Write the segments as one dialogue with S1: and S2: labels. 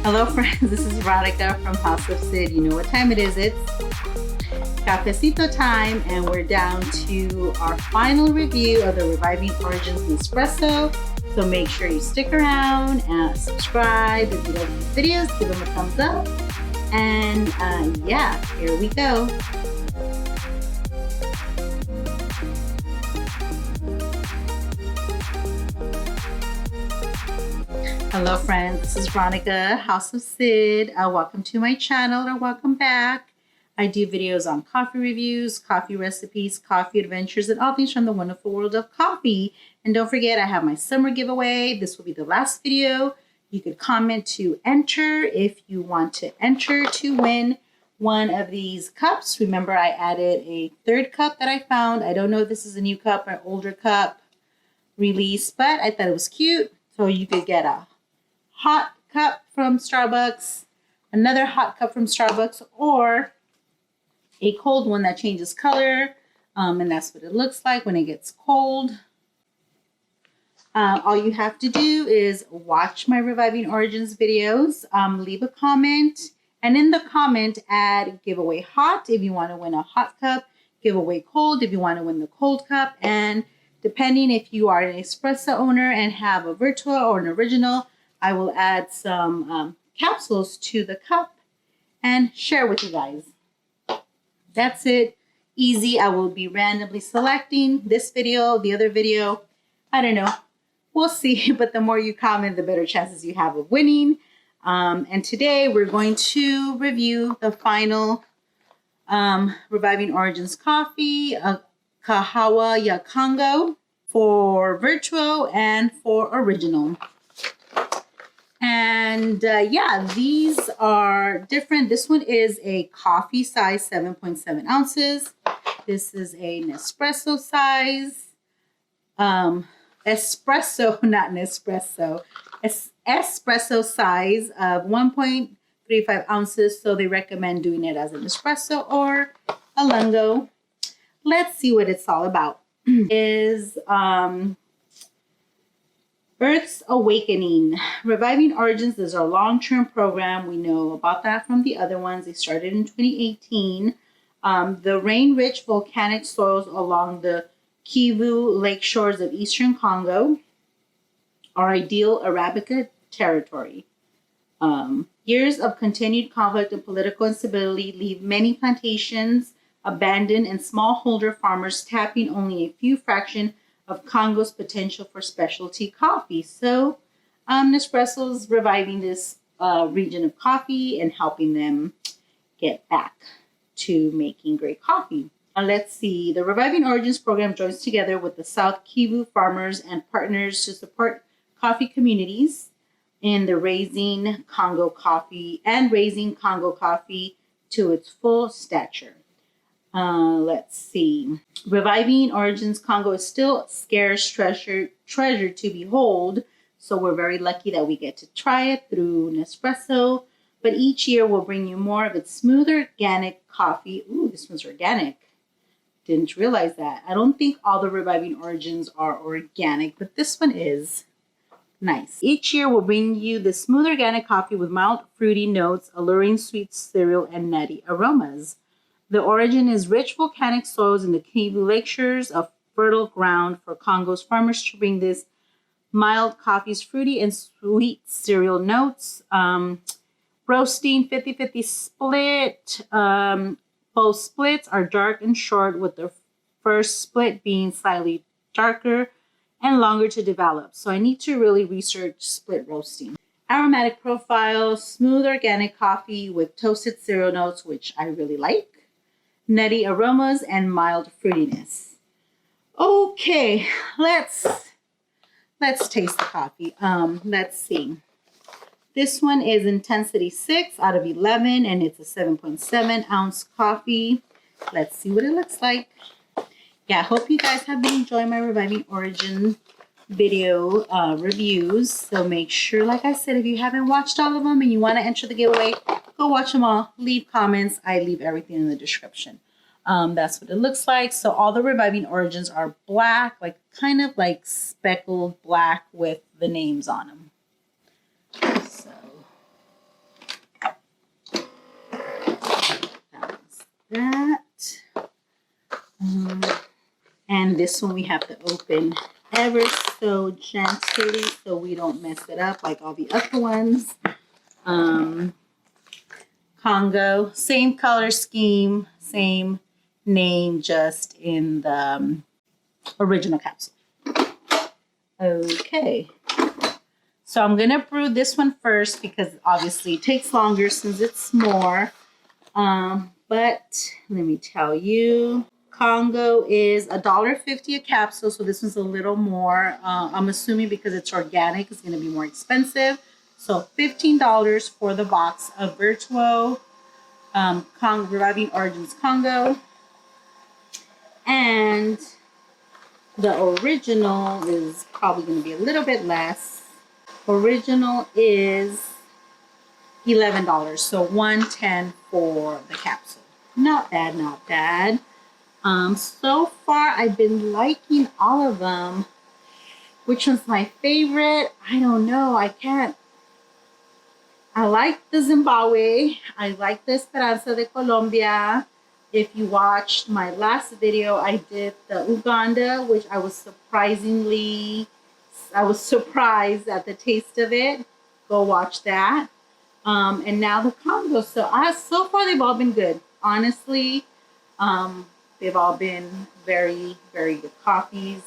S1: Hello friends, this is Veronica from House of Sid. You know what time it is. It's cafecito time, and we're down to our final review of the Reviving Origins Nespresso. So make sure you stick around and subscribe. If you like these videos, give them a thumbs up. And yeah, here we go. Hello friends, this is Veronica, House of Sid. Welcome to my channel, or welcome back. I do videos on coffee reviews, coffee recipes, coffee adventures, and all things from the wonderful world of coffee. And don't forget, I have my summer giveaway. This will be the last video. You could comment to enter if you want to enter to win one of these cups. Remember, I added a third cup that I found. I don't know if this is a new cup or an older cup release, but I thought it was cute. So you could get a hot cup from Starbucks, another hot cup from Starbucks, or a cold one that changes color. And that's what it looks like when it gets cold. All you have to do is watch my Reviving Origins videos, leave a comment, and in the comment add giveaway hot if you want to win a hot cup, giveaway cold if you want to win the cold cup, and depending if you are an espresso owner and have a Vertuo or an original, I will add some capsules to the cup and share with you guys. That's it. Easy. I will be randomly selecting this video, the other video. I don't know. We'll see. But the more you comment, the better chances you have of winning. And today we're going to review the final Reviving Origins coffee, Kahawa ya Congo for Vertuo and for original. And yeah, these are different. This one is a coffee size, 7.7 ounces. This is a Nespresso size. Espresso, not Nespresso. Espresso size of 1.35 ounces. So they recommend doing it as an espresso or a lungo. Let's see what it's all about. Is Earth's Awakening. Reviving Origins is our long-term program. We know about that from the other ones. They started in 2018. The rain-rich volcanic soils along the Kivu lake shores of eastern Congo are ideal Arabica territory. Years of continued conflict and political instability leave many plantations abandoned and smallholder farmers tapping only a few fraction of Congo's potential for specialty coffee. So Nespresso's reviving this region of coffee and helping them get back to making great coffee. Let's see. The Reviving Origins program joins together with the South Kivu farmers and partners to support coffee communities in the raising Congo coffee to its full stature. Let's see. Reviving Origins Congo is still a scarce treasure to behold. So we're very lucky that we get to try it through Nespresso. But each year we'll bring you more of its smooth organic coffee. Ooh, this one's organic. Didn't realize that. I don't think all the Reviving Origins are organic, but this one is. Nice. Each year we'll bring you the smooth organic coffee with mild fruity notes, alluring sweet cereal, and nutty aromas. The origin is rich volcanic soils in the Kivu lake shores, a fertile ground for Congo's farmers to bring this mild coffee's fruity and sweet cereal notes. Roasting 50-50 split. Both splits are dark and short, with the first split being slightly darker and longer to develop. So I need to really research split roasting. Aromatic profile, smooth organic coffee with toasted cereal notes, which I really like. Nutty aromas and mild fruitiness. Okay, let's taste the coffee. Let's see. This one is intensity 6 out of 11, and it's a 7.7 ounce coffee. Let's see what it looks like. Yeah, I hope you guys have been enjoying my Reviving Origin video reviews. So make sure, like I said, if you haven't watched all of them and you want to enter the giveaway, go watch them all. Leave comments. I leave everything in the description. That's what it looks like. So all the Reviving Origins are black, like kind of like speckled black with the names on them. So that. And this one we have to open ever so gently so we don't mess it up like all the other ones. Congo, same color scheme, same name, just in the original capsule. Okay, so I'm gonna brew this one first because obviously it takes longer since it's more. But let me tell you, Congo is $1.50 a capsule, so this one's a little more. I'm assuming because it's organic, it's gonna be more expensive. So $15 for the box of Vertuo Reviving Origins Congo. And the original is probably going to be a little bit less. Original is $11, so $1.10 for the capsule. Not bad, not bad. So far I've been liking all of them. Which one's my favorite? I don't know. I like the Zimbabwe. I like the Esperanza de Colombia. If you watched my last video, I did the Uganda, which I was surprised at the taste of it. Go watch that. And now the Congo. So far they've all been good. Honestly, they've all been very, very good coffees.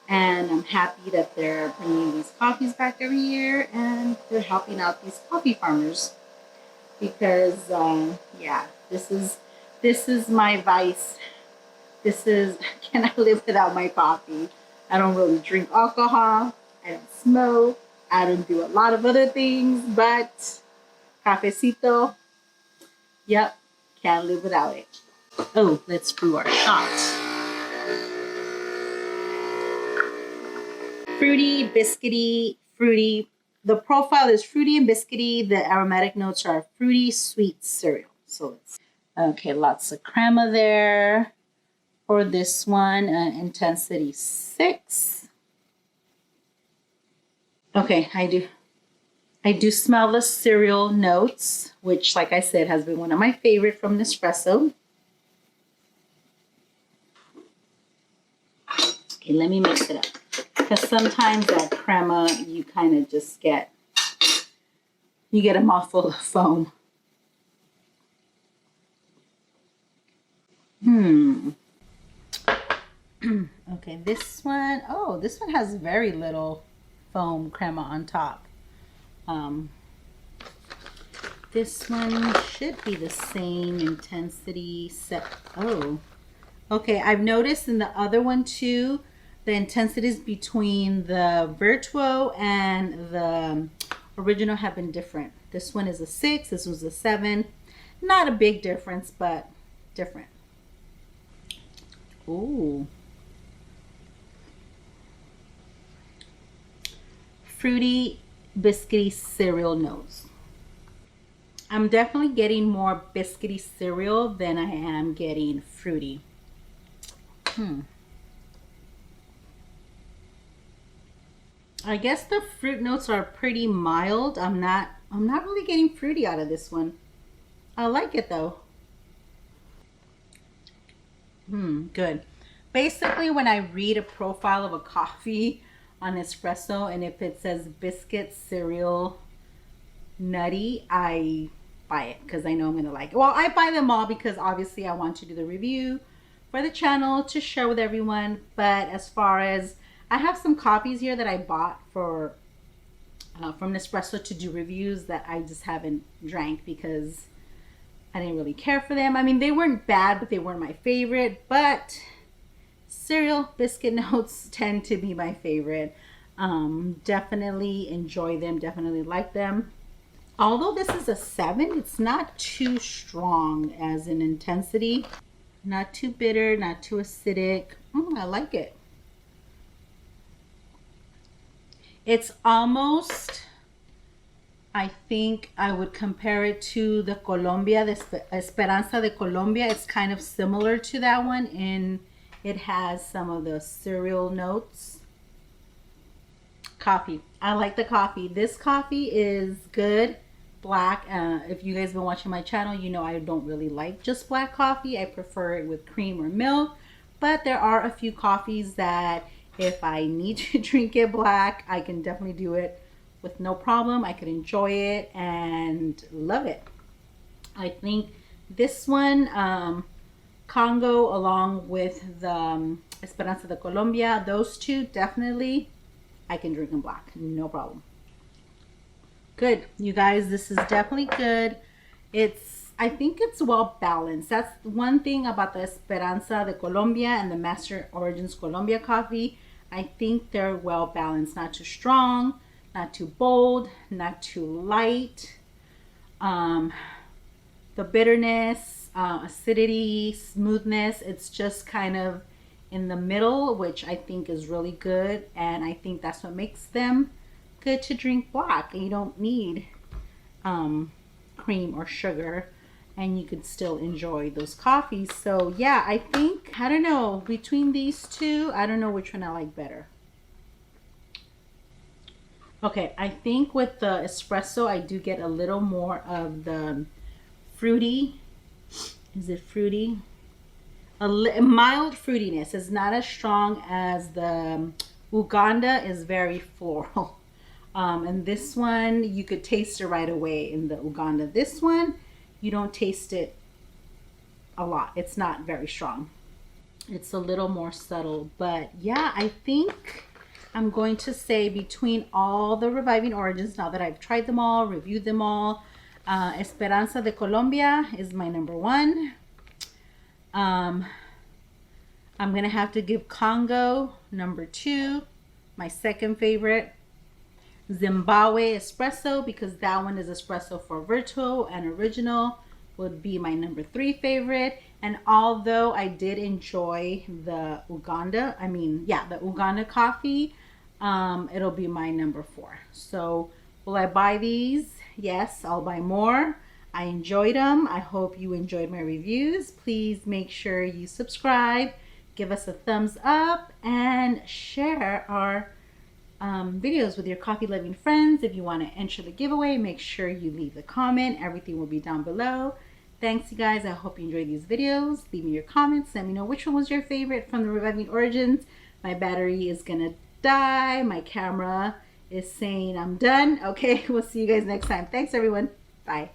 S1: And I'm happy that they're bringing these coffees back every year and they're helping out these coffee farmers because, yeah, this is my vice. I cannot live without my coffee. I don't really drink alcohol. I don't smoke. I don't do a lot of other things, but cafecito, yep, can't live without it. Oh, let's brew our shot. Fruity, biscuity, fruity. The profile is fruity and biscuity. The aromatic notes are fruity, sweet cereal. So okay, lots of crema there for this one. Intensity 6. Okay, I do smell the cereal notes, which, like I said, has been one of my favorite from Nespresso. Okay, let me mix it up. Because sometimes that crema, you kind of just get a mouthful of foam. Okay, this one has very little foam crema on top. This one should be the same intensity set. Oh, okay, I've noticed in the other one too, the intensities between the Vertuo and the original have been different. This one is a 6, this one's a 7. Not a big difference, but different. Ooh. Fruity, biscuity cereal notes. I'm definitely getting more biscuity cereal than I am getting fruity. I guess the fruit notes are pretty mild. I'm not really getting fruity out of this one. I like it though. Good. Basically, when I read a profile of a coffee on Nespresso and if it says biscuit, cereal, nutty, I buy it because I know I'm gonna like it. Well, I buy them all because obviously I want to do the review for the channel to share with everyone. But as far as I have some copies here that I bought from Nespresso to do reviews that I just haven't drank because I didn't really care for them. I mean, they weren't bad, but they weren't my favorite. But cereal biscuit notes tend to be my favorite. Definitely enjoy them, definitely like them. Although this is a 7, it's not too strong as an intensity. Not too bitter, not too acidic. I like it. It's almost, I think I would compare it to the Colombia, the Esperanza de Colombia. It's kind of similar to that one in it has some of the cereal notes. Coffee. I like the coffee. This coffee is good. black. If you guys have been watching my channel, you know I don't really like just black coffee. I prefer it with cream or milk. But there are a few coffees that if I need to drink it black, I can definitely do it with no problem. I could enjoy it and love it. I think this one, Congo, along with the Esperanza de Colombia, those two definitely I can drink them black, no problem. Good, you guys, this is definitely good. I think it's well balanced. That's one thing about the Esperanza de Colombia and the Master Origins Colombia coffee. I think they're well balanced, not too strong, not too bold, not too light. The bitterness, acidity, smoothness, it's just kind of in the middle, which I think is really good. And I think that's what makes them good to drink black. And you don't need cream or sugar, and you could still enjoy those coffees. So yeah, I think, I don't know, between these two, I don't know which one I like better. Okay, I think with the espresso, I do get a little more of the fruity. Is it fruity? A mild fruitiness. It's not as strong as the Uganda, is very floral. And this one, you could taste it right away in the Uganda. This one, you don't taste it a lot. It's not very strong. It's a little more subtle. But yeah, I think I'm going to say between all the Reviving Origins, now that I've tried them all, reviewed them all, Esperanza de Colombia is my number one. I'm going to have to give Congo number two, my second favorite. Zimbabwe Espresso, because that one is espresso for Vertuo and original, would be my number three favorite. And although I did enjoy the Uganda, the Uganda coffee, it'll be my number four. So will I buy these? Yes, I'll buy more. I enjoyed them. I hope you enjoyed my reviews. Please make sure you subscribe, give us a thumbs up, and share our videos with your coffee loving friends. If you want to enter the giveaway, make sure you leave a comment. Everything will be down below. Thanks, you guys. I hope you enjoyed these videos. Leave me your comments. Let me know which one was your favorite from the Reviving Origins. My battery is gonna die. My camera is saying I'm done. Okay, we'll see you guys next time. Thanks, everyone. Bye.